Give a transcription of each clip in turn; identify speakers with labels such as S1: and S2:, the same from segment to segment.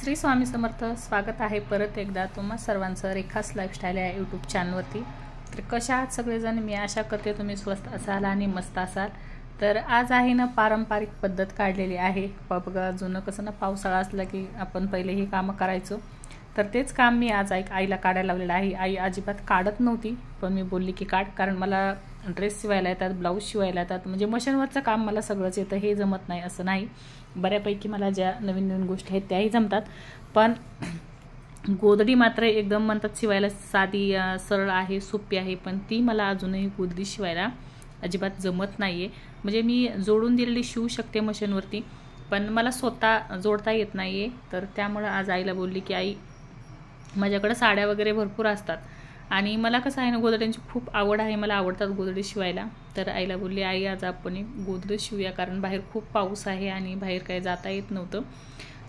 S1: श्री स्वामी समर्थ. स्वागत आहे परत एकदा तुम्हा सर्वांचं रेखास लाईफस्टाईल या यूट्यूब चॅनलवरती. तर कशा आहात सगळेजण? मी आशा करते तुम्ही स्वस्त असाल आणि मस्त असाल. तर आज आहे ना पारंपरिक पद्धत काढलेली आहे. बघा जुनं कसं ना पावसाळा असला की आपण पहिले हे कामं करायचो, तर तेच काम मी आज आईला काढायला लावलेलं आहे. आई अजिबात काढत नव्हती, पण मी बोलली की काढ, कारण मला ड्रेस शिवायला येतात, ब्लाऊज शिवायला येतात, म्हणजे मशीनवरचं काम मला सगळंच येतं. हे जमत नाही असं नाही, बऱ्यापैकी मला ज्या नवीन नवीन गोष्टी आहेत त्याही जमतात. पण गोधडी मात्र एकदम म्हणतात शिवायला साधी सरळ आहे, सोपी आहे, पण ती मला अजूनही गोधडी शिवायला अजिबात जमत नाही आहे. म्हणजे मी जोडून दिलेली शिवू शकते मशीनवरती, पण मला स्वतः जोडता येत नाही आहे. तर त्यामुळं आज आईला बोलली की आई, माझ्याकडे साड्या वगैरे भरपूर असतात आणि मला कसं आहे ना गोधड्यांची खूप आवड आहे, मला आवडतात गोधडी शिवायला. तर आईला बोलली आई आज आपण गोधडी शिवूया, कारण बाहेर खूप पाऊस आहे आणि बाहेर काही जाता येत नव्हतं.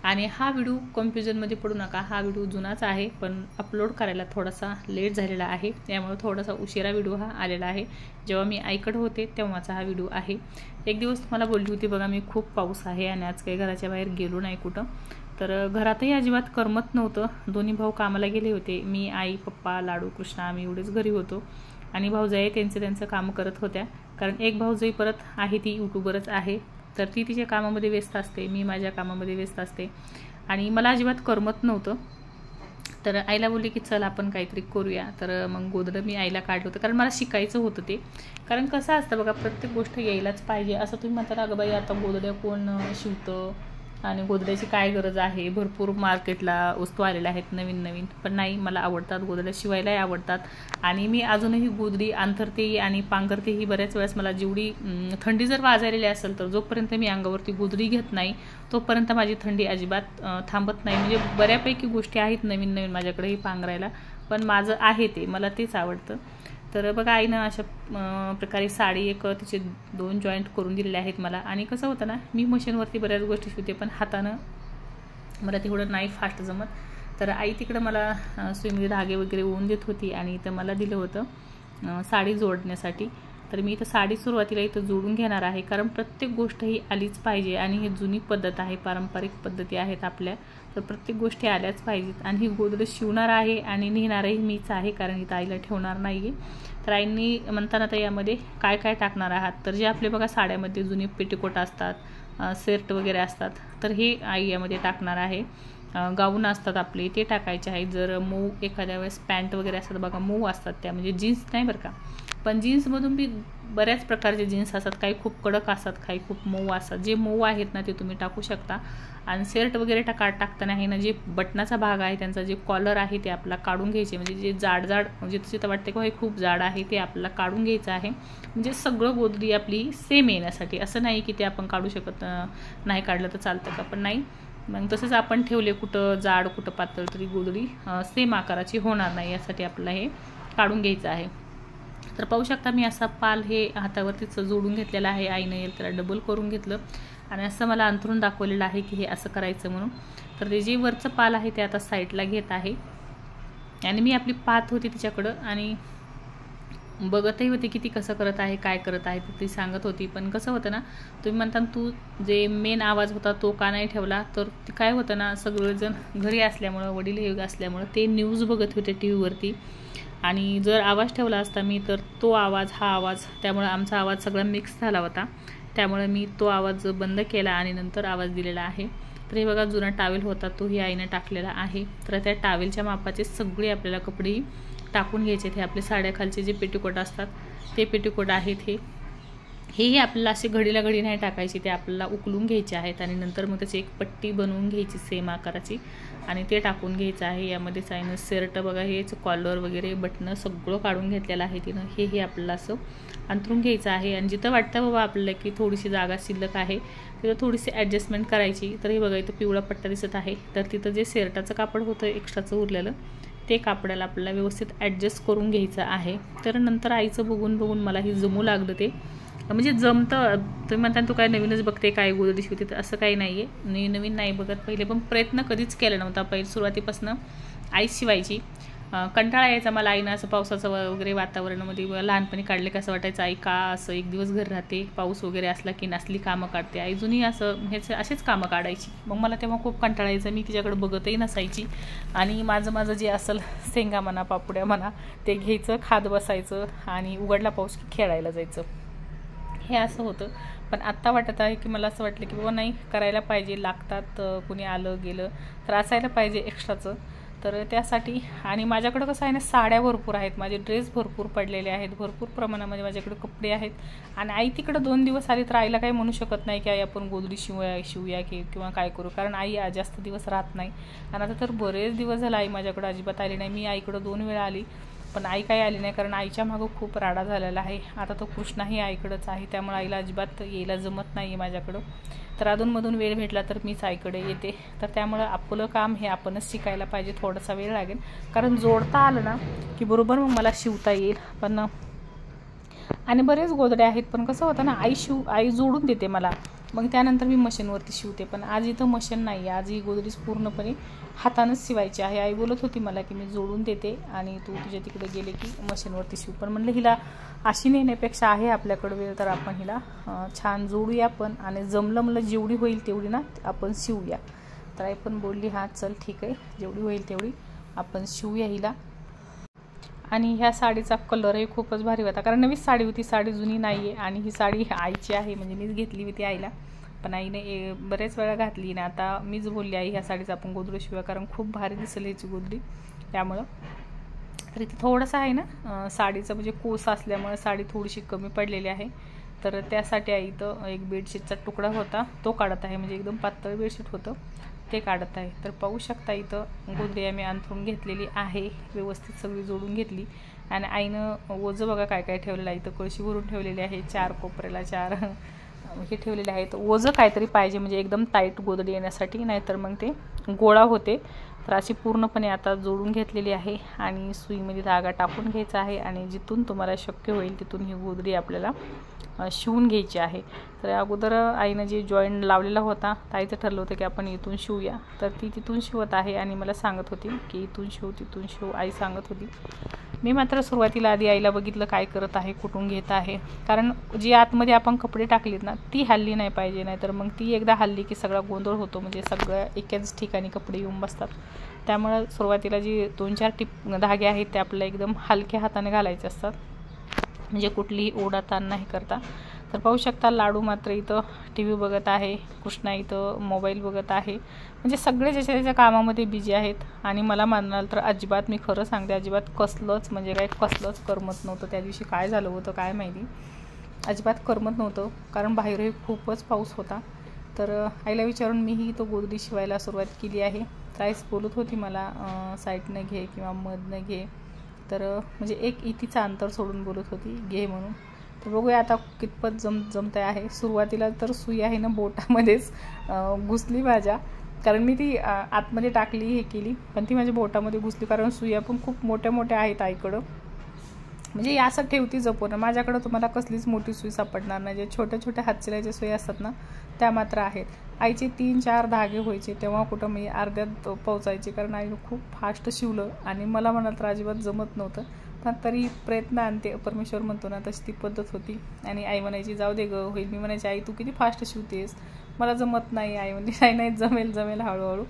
S1: आणि हा व्हिडिओ कन्फ्युजनमध्ये पडू नका, हा व्हिडिओ जुनाच आहे, पण अपलोड करायला थोडासा लेट झालेला आहे, त्यामुळे थोडासा उशिरा व्हिडिओ हा आलेला आहे. जेव्हा मी आईकडे होते तेव्हाचा हा व्हिडिओ आहे. एक दिवस तुम्हाला बोलली होती बघा मी, खूप पाऊस आहे आणि आज काही घराच्या बाहेर गेलो नाही कुठं. तर घरातही अजिबात करमत नव्हतं. दोन्ही भाऊ कामाला गेले होते, मी आई पप्पा लाडू कृष्णा आम्ही एवढेच घरी होतो. आणि भाऊजाई त्यांचं कामं करत होत्या, कारण एक भाऊजाई परत आहे ती यूट्यूबरच आहे, तर ती तिच्या कामामध्ये व्यस्त असते, मी माझ्या कामामध्ये व्यस्त असते आणि मला अजिबात करमत नव्हतं. तर आईला बोलली की चल आपण काहीतरी करूया. तर मग गोधडं मी आईला काढलं होतं, कारण मला शिकायचं होतं ते. कारण कसं असतं बघा, प्रत्येक गोष्ट यायलाच पाहिजे. असं तुम्ही म्हणता अगं बाई आता गोधड्या कोण शिवतं आणि गोधड्याची काय गरज आहे, भरपूर मार्केटला वस्तू आलेल्या आहेत नवीन नवीन. पण नाही, मला आवडतात गोधड्या, शिवायलाही आवडतात आणि मी अजूनही गोधडी अंथरतेही आणि पांघरतेही. बऱ्याच वेळेस मला जेवढी थंडी जर वाजायलेली असेल तर जोपर्यंत मी अंगावरती गोधडी घेत नाही तोपर्यंत माझी थंडी अजिबात थांबत नाही. म्हणजे बऱ्यापैकी गोष्टी आहेत नवीन नवीन माझ्याकडेही पांघरायला, पण माझं आहे ते, मला तेच आवडतं. तर बघा आईनं अशा प्रकारे साडी एक तिचे 2 जॉईंट करून दिलेले आहेत मला. आणि कसं होतं ना, मी मशीनवरती बऱ्याच गोष्टी शिवते, पण हातानं मला तेवढं नाही फास्ट जमत. तर आई तिकडं मला सुईमध्ये धागे वगैरे ओवून देत होती आणि इथं मला दिलं होतं साडी जोडण्यासाठी. तर मी इथं साडी सुरुवातीला इथं जोडून घेणार आहे, कारण प्रत्येक गोष्ट ही आलीच पाहिजे आणि ही जुनी पद्धत आहे, पारंपरिक पद्धती आहेत आपल्या, तर प्रत्येक गोष्टी आल्याच पाहिजेत. आणि ही गोधडी शिवणार आहे आणि नेणारही मीच आहे, कारण इथं आईला ठेवणार नाही आहे. तर आईंनी म्हणताना तर यामध्ये काय काय टाकणार आहात, तर जे आपले बघा साड्यामध्ये जुनी पेटीकोट असतात, सेट वगैरे असतात, तर हे आई यामध्ये टाकणार आहे. गाऊन असतात आपले ते टाकायचे आहेत. जर मऊ एखाद्या वेळेस पॅन्ट वगैरे असतात बघा, मऊ असतात त्या, म्हणजे जीन्स नाही बरं का, पण जीन्समधून बी बऱ्याच प्रकारचे जीन्स असतात, काही खूप कडक असतात, काही खूप मऊ असतात. जे मऊ आहेत ना ते तुम्ही टाकू शकता. आणि शर्ट वगैरे टाकताना आहे ना, जे बटनाचा भाग आहे त्यांचा जे कॉलर आहे ते आपला काढून घ्यायचे, म्हणजे जे जाड म्हणजे तिथं वाटते की हे खूप जाड आहे ते आपल्याला काढून घ्यायचं आहे. म्हणजे सगळं गोधडी आपली सेम येण्यासाठी. असं नाही की ते आपण काढू शकत नाही, काढलं तर चालतं का, पण नाही. मग तसंच आपण ठेवले कुठं जाड कुठं पातळ तरी गोधडी सेम आकाराची होणार नाही, यासाठी आपल्याला हे काढून घ्यायचं आहे. तर पाहू शकता मी असा पाल हे हातावरतीच जोडून घेतलेला आहे. आईनं येईल त्याला डबल करून घेतलं आणि असं मला अंथरून दाखवलेलं आहे की हे असं करायचं म्हणून. तर ते जे वरचं पाल आहे ते आता साईडला घेत आहे आणि मी आपली पाहत होती तिच्याकडं आणि बघतही होते की ती कसं करत आहे, काय करत आहे, ती सांगत होती. पण कसं होतं ना, तुम्ही म्हणता तू जे मेन आवाज होता तो का नाही ठेवला, तर काय होतं ना, सगळेजण घरी असल्यामुळं, वडील हे असल्यामुळं ते न्यूज बघत होते टी व्हीवरती, आणि जर आवाज ठेवला असता मी तर तो आवाज हा आवाज, त्यामुळे आमचा आवाज सगळा मिक्स झाला होता, त्यामुळे मी तो आवाज बंद केला आणि नंतर आवाज दिलेला आहे. तर हे बघा जुना टावेल होता तोही आईने टाकलेला आहे. तर त्या टावेलच्या मापाचे सगळे आपल्याला कपडे टाकून घ्यायचे. हे आपले साड्याखालचे जे पेटीकोट असतात ते पेटीकोट आहेत, हेही आपल्याला असे घडीला घडी नाही टाकायची, ते आपल्याला उकलून घ्यायचे आहेत आणि नंतर मग त्याची एक पट्टी बनवून घ्यायची सेम आकाराची आणि ते टाकून घ्यायचं आहे. यामध्ये साईनं शर्ट बघा, हेच कॉलर वगैरे बटणं सगळं काढून घेतलेलं आहे तिनं. हे आपल्याला असं अंथरून घ्यायचं आहे आणि जिथं वाटतं बाबा आपल्याला की थोडीशी जागा शिल्लक आहे तिथं थोडीशी ॲडजस्टमेंट करायची. तर हे बघा इथं पिवळा पट्टा दिसत आहे, तर तिथं जे शर्टाचं कापड होतं एक्स्ट्राचं उरलेलं ते कापडाला आपल्याला व्यवस्थित ॲडजस्ट करून घ्यायचं आहे. तर नंतर आईचं बघून बघून मला ही जमू लागलं ते, म्हणजे जमतं. तुम्ही म्हणता तू काय नवीनच बघते काय गोधडी शिवते, तर असं काही नाही आहे, नवीन नाही बघत. पहिले पण प्रयत्न कधीच केला नव्हता, पहिले सुरुवातीपासून आई शिवायची कंटाळा यायचा मला आईनं असं पावसाचं वगैरे वातावरणामध्ये लहानपणी काढले कसं वाटायचं आई का असं एक दिवस घर राहते, पाऊस वगैरे असला की नसली कामं काढते आई, जुनी असं असेच कामं काढायची. मग मला तेव्हा खूप कंटाळा यायचा, मी तिच्याकडे बघतही नसायची आणि माझं जे असेल शेंगा म्हणा पापड्या म्हणा ते घ्यायचं, खात बसायचं आणि उघडला पाऊस की खेळायला जायचं, हे असं होतं. पण आत्ता वाटत आहे की मला असं वाटलं की बाबा नाही करायला पाहिजे, लागतात, कुणी आलं गेलं तर असायला पाहिजे एक्स्ट्राचं. तर त्यासाठी आणि माझ्याकडं कसं आहे ना, साड्या भरपूर आहेत, माझे ड्रेस भरपूर पडलेले आहेत, भरपूर प्रमाणामध्ये माझ्याकडे कपडे आहेत. आणि आई तिकडं 2 दिवस आली तर आईला काही म्हणू शकत नाही की आई आपण गोधडी शिवूया किंवा काय करू, कारण आई जास्त दिवस राहत नाही. आणि आता तर बरेच दिवस झाला आई माझ्याकडं अजिबात आली नाही. मी आईकडं 2 वेळा आली पण आई काही आली नाही, कारण आईच्या मागं खूप राडा झालेला आहे. आता तो कृष्णाही आईकडंच आहे, त्यामुळे आईला अजिबात यायला जमत नाही आहे माझ्याकडं. तर अधूनमधून वेळ भेटला तर मीच आईकडे येते. तर त्यामुळं आपलं काम हे आपणच शिकायला पाहिजे, थोडासा वेळ लागेल, कारण जोडता आलं ना की बरोबर मग मला शिवता येईल. पण आणि बरेच गोधड्या आहेत, पण कसं होतं ना आई जोडून देते मला, मग त्यानंतर मी मशीनवरती शिवते. पण आज इथं मशीन नाही आहे, आज ही गोधडीच पूर्णपणे हातानंच शिवायची आहे. आई बोलत होती मला की मी जोडून देते आणि तू तुझ्या तिकडे गेले की मशीनवरती शिव. पण म्हणलं हिला अशी नेण्यापेक्षा आहे आपल्याकडे वेळ तर आपण हिला छान जोडूया पण, आणि जमलं मला जेवढी होईल तेवढी ना आपण शिवूया. तर आई पण बोलली हां चल ठीक आहे, जेवढी होईल तेवढी आपण शिवूया हिला. आणि ह्या साडीचा कलरही खूपच भारी होता, कारण नवीन साडी होती, साडी जुनी नाही आहे आणि ही साडी आईची आहे, म्हणजे मीच घेतली होती आईला. पण आईने बरेच वेळा घातली ना, आता मीच बोलली आई ह्या साडीचा आपण गोधडी शिवूया, कारण खूप भारी दिसेल ह्याची गोधडी. त्यामुळं तर इथे थोडंसं आहे ना साडीचं म्हणजे कोस असल्यामुळे साडी थोडीशी कमी पडलेली आहे. तर त्यासाठी आई इथं एक बेडशीटचा तुकडा होता तो काढत आहे, म्हणजे एकदम पातळ बेडशीट होतं ते काढत आहे. तर पाहू शकता इथं गोधडी आम्ही अंथरून घेतलेली आहे, व्यवस्थित सगळी जोडून घेतली. आणि आईनं ओझं बघा काय काय ठेवलेलं आहे, इथं कळशी भरून ठेवलेली आहे, 4 कोपऱ्याला 4 हे ठेवलेले आहेत. ओझं काहीतरी पाहिजे म्हणजे एकदम टाईट गोधडी येण्यासाठी, नाहीतर मग ते गोळा होते. तर अशी पूर्णपणे आता जोडून घेतलेली आहे आणि सुईमध्ये धागा टाकून घ्यायचा आहे आणि जिथून तुम्हाला शक्य होईल तिथून ही गोधडी आपल्याला शिवून घ्यायची आहे. तर अगोदर आईनं जे जॉईंट लावलेला होता ताईचं ठरलं होतं की आपण इथून शिवूया, तर ती तिथून शिवत आहे आणि मला सांगत होती की इथून शिव तिथून शिव, आई सांगत होती. मी मात्र सुरुवातीला आधी आईला बघितलं काय करत आहे, कुठून घेत आहे, कारण जी आतमध्ये आपण कपडे टाकलीत ना ती हल्ली नाही पाहिजे, नाही तर मग ती एकदा हल्ली की सगळा गोंधळ होतो, म्हणजे सगळं एकाच ठिकाणी कपडे येऊन बसतात. त्यामुळं सुरुवातीला जी 2-4 धागे आहेत ते आपल्याला एकदम हलक्या हाताने घालायचे असतात, म्हणजे कुठलीही ओढाताण नाही करता. तर पाहू शकता लाडू मात्र इथं TV बघत आहे, कृष्णा इथं मोबाईल बघत आहे, म्हणजे सगळे ज्याच्या त्याच्या कामामध्ये बिझी आहेत. आणि मला म्हणाल तर अजिबात मी खरं सांगते अजिबात कसलंच करमत नव्हतं. त्या दिवशी काय झालं होतं काय माहिती, अजिबात करमत नव्हतं, कारण बाहेरही खूपच पाऊस होता. तर आईला विचारून मीही इथं गोधडी शिवायला सुरुवात केली आहे. ताईच बोलत होती मला साईडनं घे किंवा मधनं घे, तर म्हणजे 1 इतीचं अंतर सोडून बोलत होती घे म्हणून. तर बघूया आता कितपत जमत आहे. सुरुवातीला तर सुई आहे ना बोटामध्येच घुसली माझ्या, कारण मी ती आतमध्ये टाकली हे केली पण ती माझ्या बोटामध्ये घुसली, कारण सुया पण खूप मोठ्या आहेत आईकडं, म्हणजे असं ठेवती जपून. माझ्याकडं तुम्हाला कसलीच मोठी सुई सापडणार नाही, जे छोट्या हातशिलाईच्या सुई असतात ना त्या मात्र आहेत. आईचे 3-4 धागे व्हायचे तेव्हा कुठं मी अर्ध्यात पोचायचे, कारण आईनं खूप फास्ट शिवलं आणि मला म्हणाल तर अजिबात जमत नव्हतं. पण तरी प्रयत्न आणते परमेश्वर म्हणतो ना, तशी ती पद्धत होती. आणि आई म्हणायची जाऊ दे गं होईल, मी म्हणायची आई तू किती फास्ट शिवतेस, मला जमत नाही. आई म्हणजे नाही जमेल हळूहळू.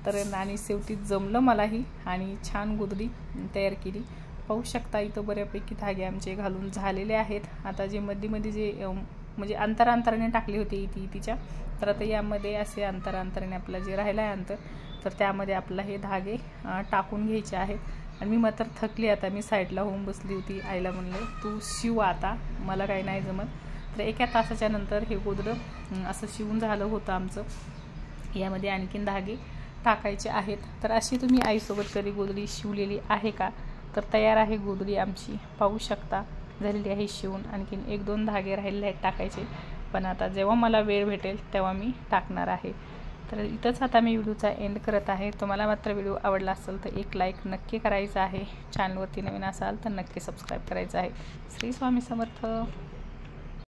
S1: तर आणि शेवटी जमलं मलाही आणि छान गोधडी तयार केली. पाहू शकता इथं बऱ्यापैकी धागे आमचे घालून झालेले आहेत. आता जे मध्ये जे म्हणजे अंतराने टाकले होते इतीच्या, तर आता यामध्ये असे अंतराने आपलं जे राहिलं आहे अंतर, तर त्यामध्ये आपल्याला हे धागे टाकून घ्यायचे आहेत. आणि मी मात्र थकली, आता मी साईडला होऊन बसली होती. आईला म्हणलं तू शिव आता, मला काही नाही जमत. तर 1 तासाच्या नंतर हे गोधडं असं शिवून झालं होतं आमचं. यामध्ये आणखीन धागे टाकायचे आहेत. तर अशी तुम्ही आईसोबत कधी गोधडी शिवलेली आहे का? तर तयार आहे गोधडी आमची, पाहू शकता झालेली आहे शिवून. आणखीन 1-2 धागे राहिलेले आहेत टाकायचे, पण आता जेव्हा मला वेळ भेटेल तेव्हा मी टाकणार आहे. तर इथंच आता मी व्हिडिओचा एंड करत आहे. तुम्हाला मात्र व्हिडिओ आवडला असेल तर एक लाईक नक्की करायचा आहे. चॅनलवरती नवीन असाल तर नक्की सबस्क्राईब करायचं आहे. श्री स्वामी समर्थ.